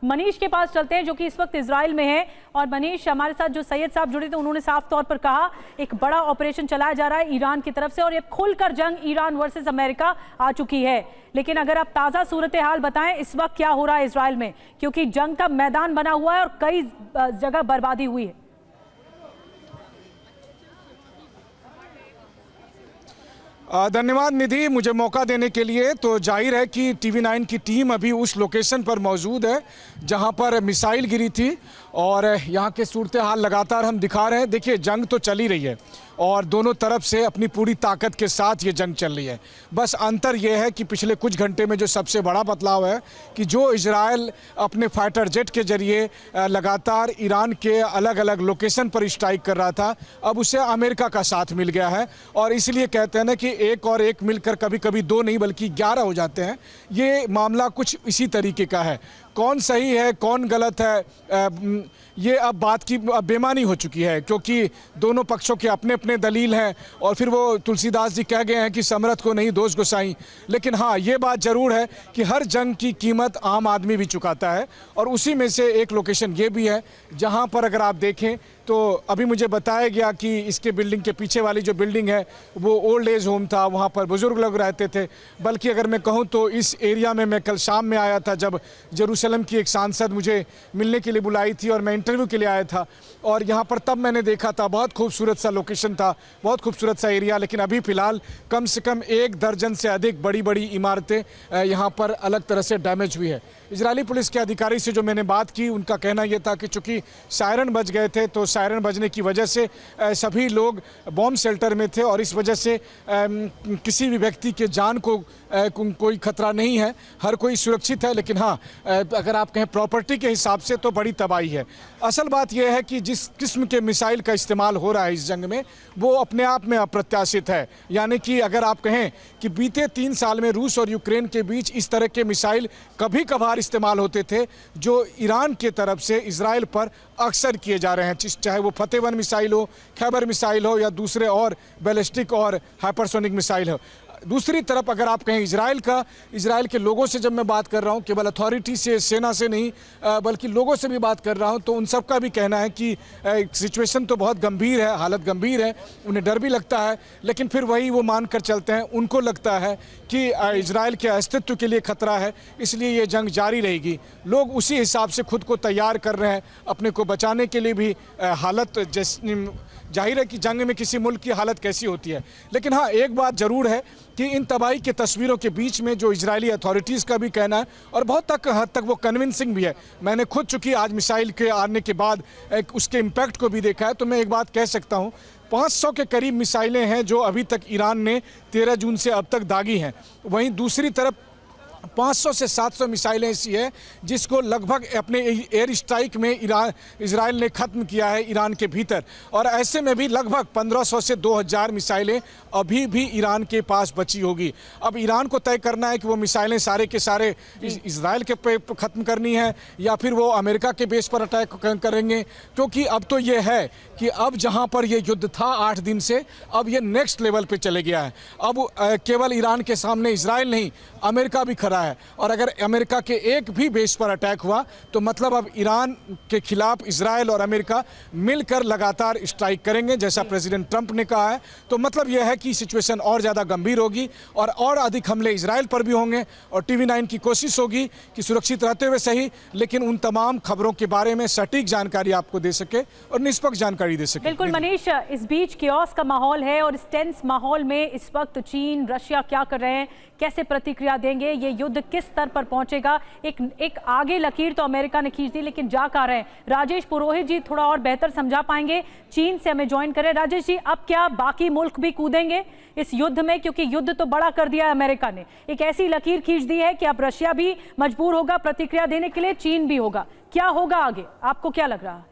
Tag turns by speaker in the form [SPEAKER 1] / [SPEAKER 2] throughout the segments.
[SPEAKER 1] मनीष के पास चलते हैं जो कि इस वक्त इजराइल में है। और मनीष, हमारे साथ जो सैयद साहब जुड़े थे उन्होंने साफ तौर पर कहा एक बड़ा ऑपरेशन चलाया जा रहा है ईरान की तरफ से और ये खुलकर जंग ईरान वर्सेस अमेरिका आ चुकी है। लेकिन अगर आप ताज़ा सूरत हाल बताएं इस वक्त क्या हो रहा है इजराइल में, क्योंकि जंग का मैदान बना हुआ है और कई जगह बर्बादी हुई है।
[SPEAKER 2] धन्यवाद निधि, मुझे मौका देने के लिए। तो जाहिर है कि TV9 की टीम अभी उस लोकेशन पर मौजूद है जहां पर मिसाइल गिरी थी और यहां के सूरत हाल लगातार हम दिखा रहे हैं। देखिए, जंग तो चल ही रही है और दोनों तरफ से अपनी पूरी ताकत के साथ ये जंग चल रही है। बस अंतर ये है कि पिछले कुछ घंटे में जो सबसे बड़ा बदलाव है कि जो इजराइल अपने फाइटर जेट के जरिए लगातार ईरान के अलग अलग लोकेशन पर स्ट्राइक कर रहा था, अब उसे अमेरिका का साथ मिल गया है। और इसलिए कहते हैं ना कि एक और एक मिलकर कभी कभी दो नहीं बल्कि 11 हो जाते हैं। ये मामला कुछ इसी तरीके का है। कौन सही है कौन गलत है, ये अब बात की बेमानी हो चुकी है, क्योंकि दोनों पक्षों के अपने अपने दलील हैं। और फिर वो तुलसीदास जी कह गए हैं कि समरथ को नहीं दोष गोसाई। लेकिन हाँ, ये बात ज़रूर है कि हर जंग की कीमत आम आदमी भी चुकाता है और उसी में से एक लोकेशन ये भी है जहाँ पर अगर आप देखें तो अभी मुझे बताया गया कि इसके बिल्डिंग के पीछे वाली जो बिल्डिंग है वो ओल्ड एज होम था, वहाँ पर बुजुर्ग लोग रहते थे। बल्कि अगर मैं कहूँ तो इस एरिया में मैं कल शाम में आया था जब जेरूसलम की एक सांसद मुझे मिलने के लिए बुलाई थी और मैं इंटरव्यू के लिए आया था। और यहाँ पर तब मैंने देखा था, बहुत खूबसूरत सा लोकेशन था, बहुत खूबसूरत सा एरिया। लेकिन अभी फ़िलहाल कम से कम 1 दर्जन से अधिक बड़ी बड़ी इमारतें यहाँ पर अलग तरह से डैमेज हुई है। इजरायली पुलिस के अधिकारी से जो मैंने बात की उनका कहना यह था कि चूँकि सायरन बज गए थे तो सायरन बजने की वजह से सभी लोग बॉम्ब शेल्टर में थे और इस वजह से किसी भी व्यक्ति के जान को कोई खतरा नहीं है, हर कोई सुरक्षित है। लेकिन हाँ, अगर आप कहें प्रॉपर्टी के हिसाब से तो बड़ी तबाही है। असल बात यह है कि जिस किस्म के मिसाइल का इस्तेमाल हो रहा है इस जंग में वो अपने आप में अप्रत्याशित है। यानी कि अगर आप कहें कि बीते 3 साल में रूस और यूक्रेन के बीच इस तरह के मिसाइल कभी कभार इस्तेमाल होते थे जो ईरान के तरफ से इजराइल पर अक्सर किए जा रहे हैं, चाहे वो फतेह-1 मिसाइल हो, खैबर मिसाइल हो या दूसरे और बैलिस्टिक और हाइपरसोनिक मिसाइल हो। दूसरी तरफ अगर आप कहें इजराइल के लोगों से जब मैं बात कर रहा हूं, केवल अथॉरिटी से, सेना से नहीं बल्कि लोगों से भी बात कर रहा हूं, तो उन सब का भी कहना है कि सिचुएशन तो बहुत गंभीर है, हालत गंभीर है, उन्हें डर भी लगता है। लेकिन फिर वही वो मान कर चलते हैं, उनको लगता है कि इजराइल के अस्तित्व के लिए खतरा है, इसलिए ये जंग जारी रहेगी। लोग उसी हिसाब से खुद को तैयार कर रहे हैं, अपने को बचाने के लिए भी। हालत जाहिर है कि जंग में किसी मुल्क की हालत कैसी होती है। लेकिन हाँ, एक बात ज़रूर है कि इन तबाही की तस्वीरों के बीच में जो इजरायली अथॉरिटीज़ का भी कहना है और बहुत हद तक वो कन्विंसिंग भी है। मैंने खुद चूँकि आज मिसाइल के आने के बाद उसके इम्पैक्ट को भी देखा है, तो मैं एक बात कह सकता हूँ, 500 के करीब मिसाइलें हैं जो अभी तक ईरान ने 13 जून से अब तक दागी हैं। वहीं दूसरी तरफ 500 से 700 मिसाइलें ऐसी है जिसको लगभग अपने एयर स्ट्राइक में इजराइल ने ख़त्म किया है ईरान के भीतर। और ऐसे में भी लगभग 1500 से 2000 मिसाइलें अभी भी ईरान के पास बची होगी। अब ईरान को तय करना है कि वो मिसाइलें सारे के सारे इजराइल के पे ख़त्म करनी है या फिर वो अमेरिका के बेस पर अटैक करेंगे। क्योंकि अब तो ये है कि अब जहाँ पर ये युद्ध था 8 दिन से, अब ये नेक्स्ट लेवल पर चले गया है। अब केवल ईरान के सामने इजराइल नहीं, अमेरिका भी खड़ा है। और अगर अमेरिका के एक भी बेस पर अटैक हुआ तो मतलब अब ईरान के खिलाफ इजराइल और अमेरिका मिलकर लगातार स्ट्राइक करेंगे, जैसा प्रेसिडेंट ट्रंप ने कहा है। तो मतलब यह है कि सिचुएशन और ज़्यादा गंभीर होगी और अधिक हमले इजराइल पर भी होंगे। और TV9 की कोशिश होगी कि सुरक्षित रहते हुए सही, लेकिन उन तमाम खबरों के बारे में सटीक जानकारी आपको दे सके और निष्पक्ष जानकारी दे सके।
[SPEAKER 1] बिल्कुल मनीष, इस बीच कियोस्क का माहौल है और इस टेंस माहौल में इस वक्त चीन, रशिया क्या कर रहे हैं, कैसे प्रतिक्रिया देंगे, ये युद्ध किस स्तर पर पहुंचेगा। एक आगे लकीर तो अमेरिका ने खींच दी, लेकिन जा कहाँ रहे हैं। राजेश पुरोहित जी थोड़ा और बेहतर समझा पाएंगे, चीन से हमें ज्वाइन करें। राजेश जी, अब क्या बाकी मुल्क भी कूदेंगे इस युद्ध में, क्योंकि युद्ध तो बड़ा कर दिया है अमेरिका ने, एक ऐसी लकीर खींच दी है कि अब रशिया भी मजबूर होगा प्रतिक्रिया देने के लिए, चीन भी होगा। क्या होगा आगे, आपको क्या लग रहा है?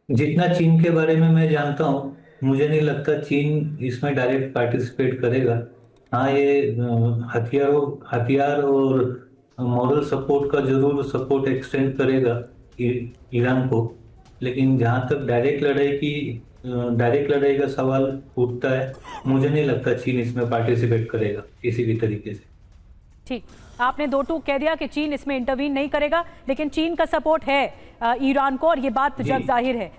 [SPEAKER 3] जितना चीन के बारे में मैं जानता हूँ, मुझे नहीं लगता चीन इसमें डायरेक्ट पार्टिसिपेट करेगा। हाँ, ये हथियार और मॉरल सपोर्ट का जरूर सपोर्ट एक्सटेंड करेगा ईरान को। लेकिन जहाँ तक डायरेक्ट लड़ाई का सवाल उठता है, मुझे नहीं लगता चीन इसमें पार्टिसिपेट करेगा किसी भी तरीके से।
[SPEAKER 1] ठीक। आपने दो टूक कह दिया कि चीन इसमें इंटरवीन नहीं करेगा, लेकिन चीन का सपोर्ट है ईरान को और ये बात जग जाहिर है।